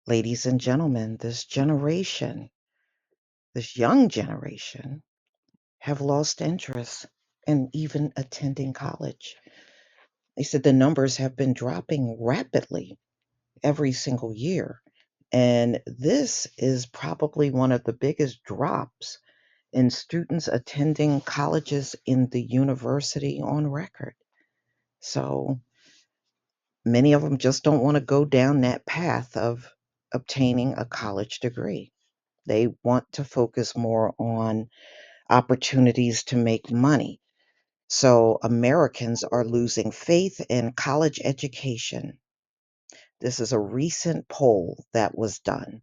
Ladies and gentlemen, this young generation, have lost interest in even attending college. They said the numbers have been dropping rapidly every single year. And this is probably one of the biggest drops in students attending colleges in the university on record. So many of them just don't want to go down that path of obtaining a college degree. They want to focus more on opportunities to make money. So Americans are losing faith in college education. This is a recent poll that was done.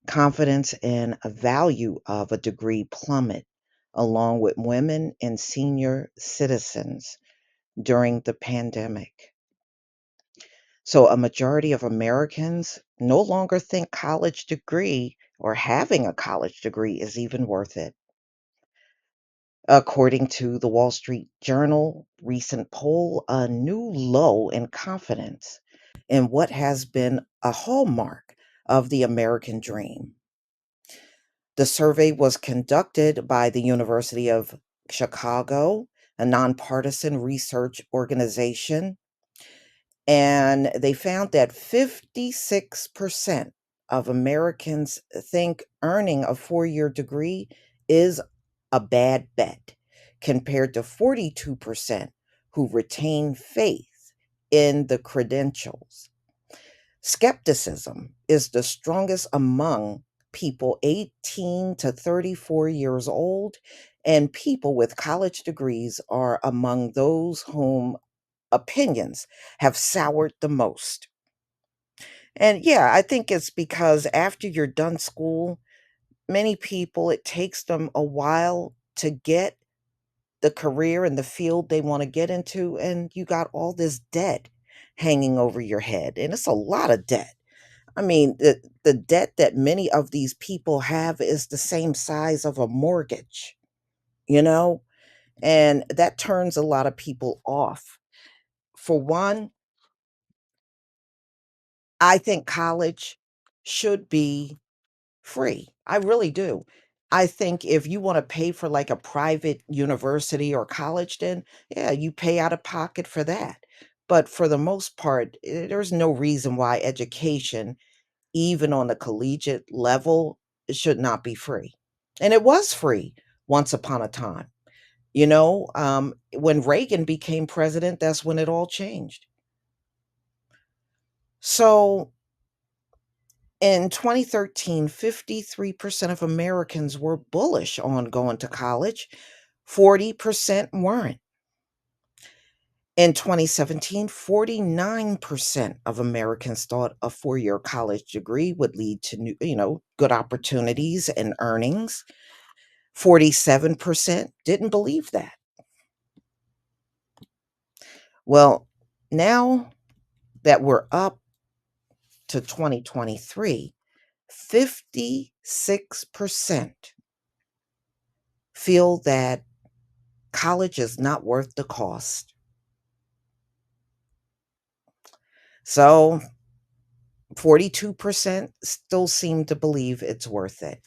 Confidence in a value of a degree plummet along with women and senior citizens during the pandemic. So a majority of Americans no longer think college degree or having a college degree is even worth it. According to the Wall Street Journal recent poll, a new low in confidence in what has been a hallmark of the American dream. The survey was conducted by the University of Chicago, a nonpartisan research organization, and they found that 56% of Americans think earning a 4-year degree is a bad bet, compared to 42% who retain faith in the credentials. Skepticism is the strongest among people 18 to 34 years old, and people with college degrees are among those whom opinions have soured the most. And yeah, I think it's because after you're done school, many people, it takes them a while to get the career and the field they want to get into, and you got all this debt hanging over your head. And it's a lot of debt. I mean, the debt that many of these people have is the same size of a mortgage, you know? And that turns a lot of people off. For one, I think college should be free. I really do. I think if you wanna pay for, like, a private university or college, then, yeah, you pay out of pocket for that. But for the most part, there's no reason why education, even on the collegiate level, it should not be free. And it was free once upon a time, when Reagan became president, that's when it all changed. So in 2013, 53% of Americans were bullish on going to college, 40% weren't. In 2017, 49% of Americans thought a 4-year college degree would lead to good opportunities and earnings. 47% didn't believe that. Well, now that we're up to 2023, 56% feel that college is not worth the cost. So 42% still seem to believe it's worth it.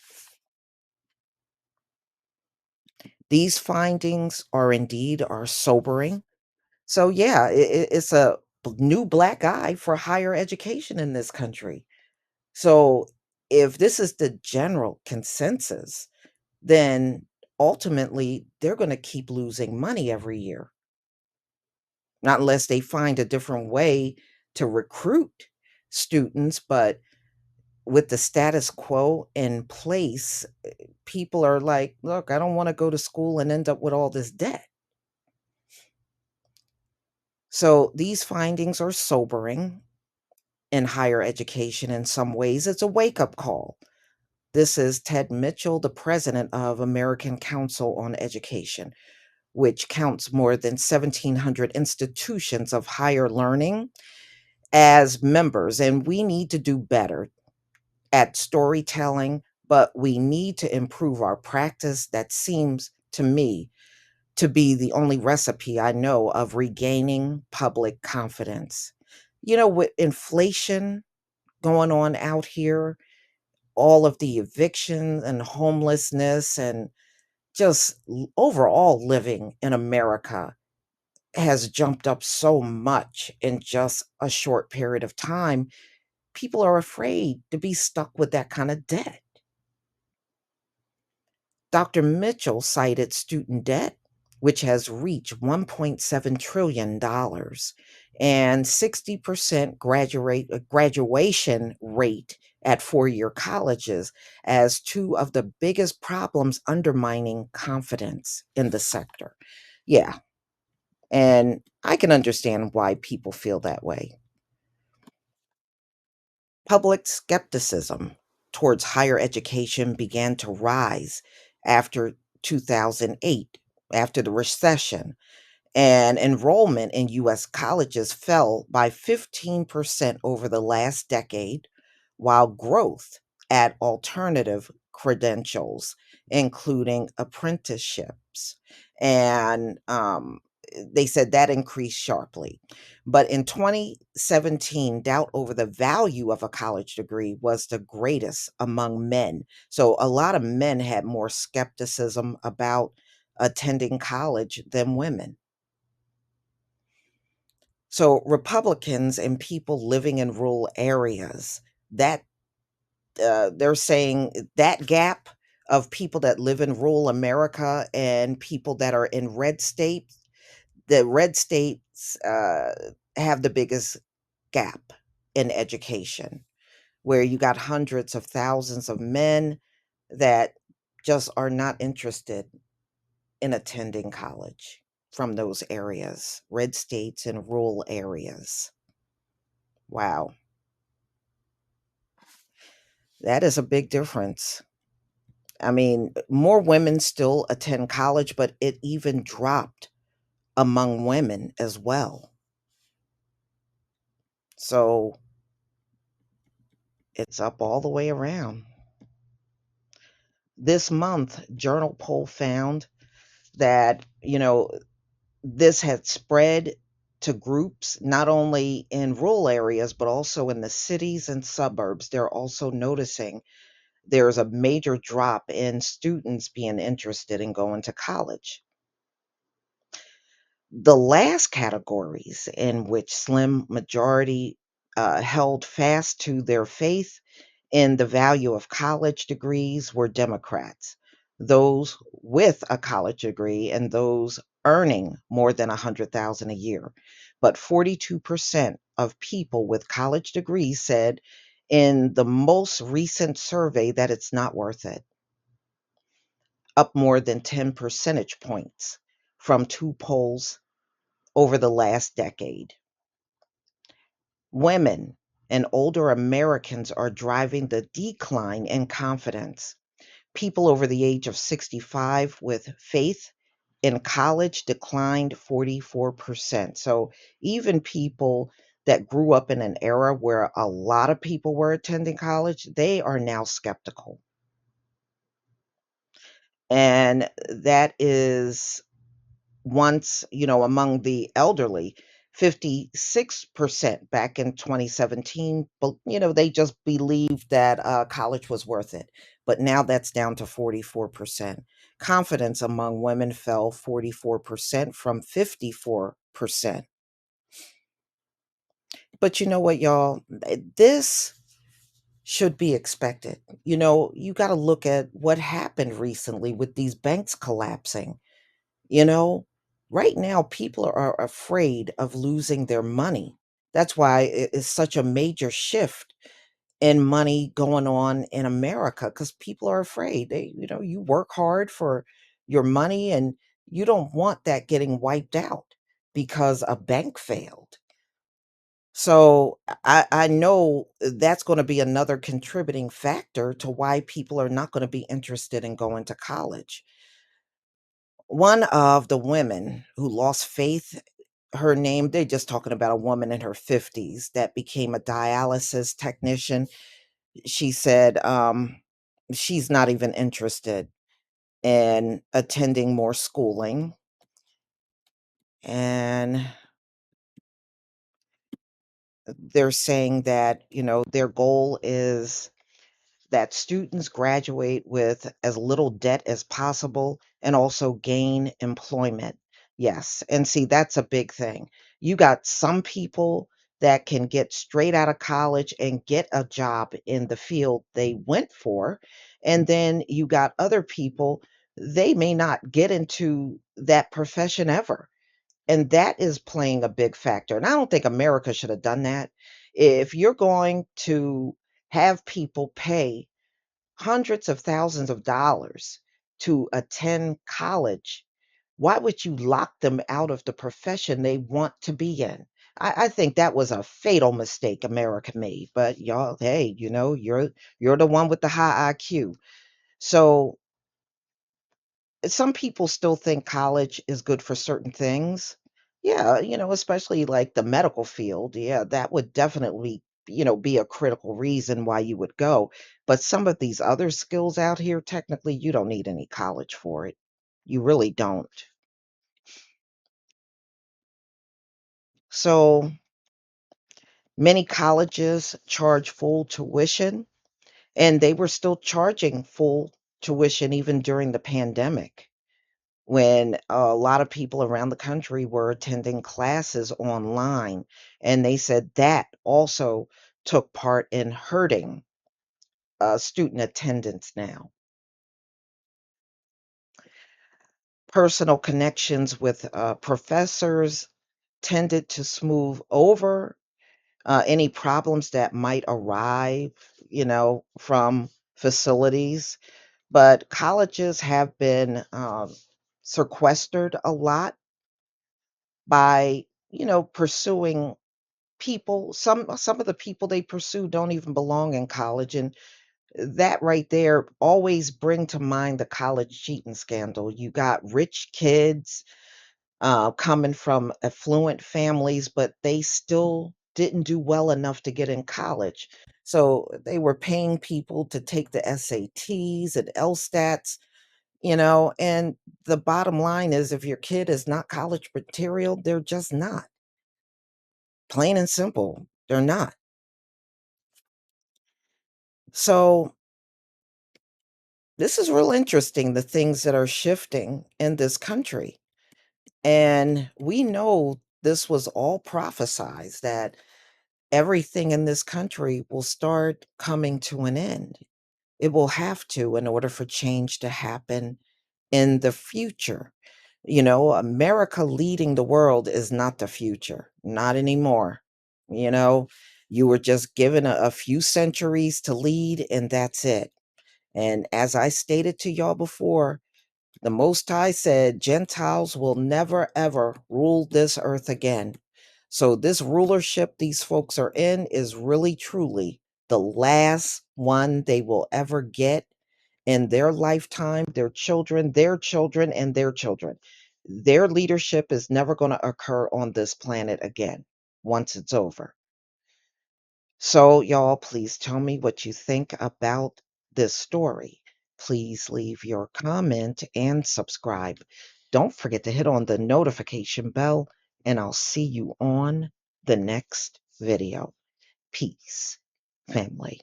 These findings are sobering. So yeah, it's a new black eye for higher education in this country. So if this is the general consensus, then ultimately they're going to keep losing money every year, not unless they find a different way to recruit students. But with the status quo in place, people are like, look, I don't want to go to school and end up with all this debt. So these findings are sobering in higher education in some ways. It's a wake up call. This is Ted Mitchell, the president of American Council on Education, which counts more than 1,700 institutions of higher learning as members. And we need to do better at storytelling, but we need to improve our practice. That seems to me to be the only recipe I know of regaining public confidence. With inflation going on out here, all of the eviction and homelessness and just overall living in America has jumped up so much in just a short period of time. People are afraid to be stuck with that kind of debt. Dr. Mitchell cited student debt, which has reached $1.7 trillion dollars, and 60% graduation rate at four-year colleges as two of the biggest problems undermining confidence in the sector. Yeah, and I can understand why people feel that way. Public skepticism towards higher education began to rise after 2008, after the recession, and enrollment in US colleges fell by 15% over the last decade, while growth at alternative credentials, including apprenticeships, and they said that increased sharply. But in 2017, doubt over the value of a college degree was the greatest among men. So a lot of men had more skepticism about attending college than women. So Republicans and people living in rural areas, that they're saying that gap of people that live in rural America and people that are in red states, the red states have the biggest gap in education, where you got hundreds of thousands of men that just are not interested in attending college from those areas, red states and rural areas. Wow, that is a big difference. I mean, more women still attend college, but it even dropped among women as well. So it's up all the way around. This month, Journal poll found that, this had spread to groups not only in rural areas, but also in the cities and suburbs. They're also noticing there's a major drop in students being interested in going to college. The last categories in which slim majority held fast to their faith in the value of college degrees were Democrats, those with a college degree and those earning more than 100,000 a year. But 42% of people with college degrees said in the most recent survey that it's not worth it, up more than 10 percentage points from two polls over the last decade. Women and older Americans are driving the decline in confidence. People over the age of 65 with faith in college declined 44%. So even people that grew up in an era where a lot of people were attending college, they are now skeptical. And that is once, among the elderly, 56% back in 2017, but they just believed that college was worth it. But now that's down to 44%. Confidence among women fell 44% from 54%. But you know what, y'all? This should be expected. You got to look at what happened recently with these banks collapsing. You know, right now, people are afraid of losing their money. That's why it is such a major shift in money going on in America because people are afraid. You work hard for your money and you don't want that getting wiped out because a bank failed. So I know that's going to be another contributing factor to why people are not going to be interested in going to college. One of the women who lost faith, her name, they're just talking about a woman in her 50s that became a dialysis technician. She said she's not even interested in attending more schooling. And they're saying that, their goal is that students graduate with as little debt as possible and also gain employment. Yes. And see, that's a big thing. You got some people that can get straight out of college and get a job in the field they went for. And then you got other people, they may not get into that profession ever. And that is playing a big factor. And I don't think America should have done that. If you're going to have people pay hundreds of thousands of dollars to attend college, why would you lock them out of the profession they want to be in? I think that was a fatal mistake America made. But y'all, hey, you're the one with the high IQ. So some people still think college is good for certain things. Yeah, especially like the medical field. Yeah, that would definitely, be a critical reason why you would go. But some of these other skills out here, technically, you don't need any college for it. You really don't. So many colleges charge full tuition, and they were still charging full tuition even during the pandemic, when a lot of people around the country were attending classes online. And they said that also took part in hurting student attendance now. Personal connections with professors tended to smooth over any problems that might arrive, from facilities. But colleges have been sequestered a lot by, pursuing people. Some of the people they pursue don't even belong in college, and that right there always bring to mind the college cheating scandal. You got rich kids coming from affluent families, but they still didn't do well enough to get in college. So they were paying people to take the SATs and LSATs, and the bottom line is if your kid is not college material, they're just not. Plain and simple, they're not. So this is real interesting, the things that are shifting in this country. And we know this was all prophesized, that everything in this country will start coming to an end. It will have to, in order for change to happen in the future. America leading the world is not the future, not anymore. You know, you were just given a few centuries to lead, and that's it. And as I stated to y'all before, the Most High said Gentiles will never ever rule this earth again. So, this rulership these folks are in is really truly the last one they will ever get in their lifetime, their children, and their children. Their leadership is never going to occur on this planet again once it's over. So, y'all, please tell me what you think about this story. Please leave your comment and subscribe. Don't forget to hit on the notification bell, and I'll see you on the next video. Peace, family.